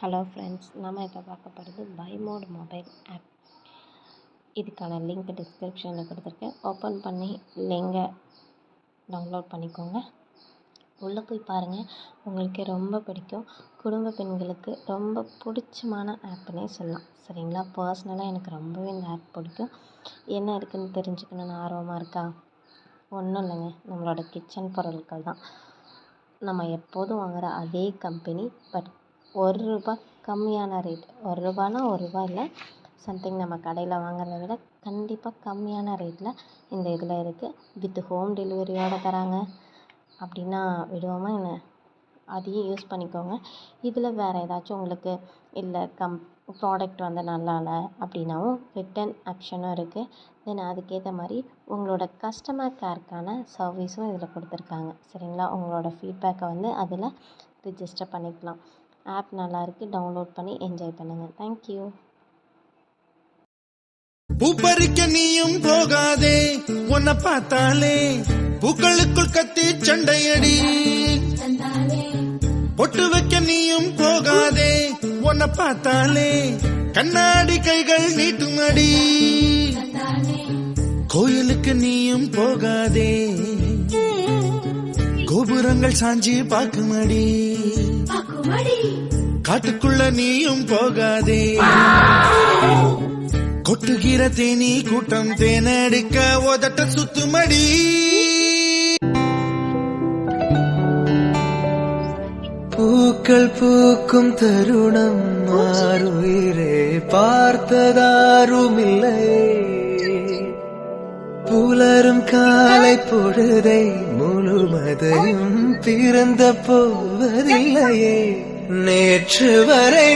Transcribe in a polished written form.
Hello friends, நம்ம இப்போ பார்க்க போகிறது பைமோட் மொபைல் ஆப். இதுக்கான லிங்க் டிஸ்கிரிப்ஷனில் கொடுத்துருக்கேன். ஓப்பன் பண்ணி லிங்கை டவுன்லோட் பண்ணிக்கோங்க. உள்ளே போய் பாருங்கள், உங்களுக்கு ரொம்ப பிடிக்கும். குடும்ப பெண்களுக்கு ரொம்ப பிடிச்சமான ஆப்னே சொல்லலாம். சரிங்களா? பர்சனலாக எனக்கு ரொம்பவே இந்த ஆப் பிடிக்கும். என்ன இருக்குதுன்னு தெரிஞ்சுக்கணுன்னு ஆர்வமாக இருக்கா? ஒன்றும் இல்லைங்க, நம்மளோட கிச்சன் பொருட்கள் தான். நம்ம எப்போதும் வாங்குகிற அதே கம்பெனி, பட் ₹1 கம்மியான ரேட். ₹1 ₹1 இல்லை, சம்திங் நம்ம கடையில் வாங்குறத விட கண்டிப்பாக கம்மியான ரேட்டில் இந்த இதில் இருக்குது. வித் ஹோம் டெலிவரியோடு தராங்க. அப்படின்னா விடுவோமா என்ன? அதையும் யூஸ் பண்ணிக்கோங்க. இதில் வேறு ஏதாச்சும் உங்களுக்கு இல்லை ப்ராடக்ட் வந்து நல்லா இல்லை அப்படின்னாவும் ரிட்டன் ஆப்ஷனும் இருக்குது. தென் அதுக்கேற்ற மாதிரி உங்களோட கஸ்டமர் கேருக்கான சர்வீஸும் இதில் கொடுத்துருக்காங்க. சரிங்களா? உங்களோட ஃபீட்பேக்கை வந்து அதில் ரிஜிஸ்டர் பண்ணிக்கலாம். ஆப் நல்லாயிருக்கு, டவுன்லோட் பண்ணி என்ஜாய் பண்ணுங்கள். தேங்க்யூ. பூப்பறிக்க நீயும் போகாதே, உன்னை பார்த்தாலே பூக்களுக்குள் கத்தி சண்டையடி. பொட்டு வைக்க நீயும் போகாதே, உன்னை பார்த்தாலே கண்ணாடி கைகள் நீட்டுமடி. கோயிலுக்கு நீயும் போகாதே, கோபுரங்கள் சாஞ்சி பாக்குமடி. காட்டுக்குள்ள நீயும் போகாதே, கொட்டுகிற தேனி கூட்டம் தேனடிக்க உதட்ட சுத்துமடி. பூக்கள் பூக்கும் தருணம் மாறுயிரே பார்த்ததாருமில்லை. புலரும் காலை பொழுதை முழுமதையும் பிறந்த போவதில்லையே. நேற்று வரை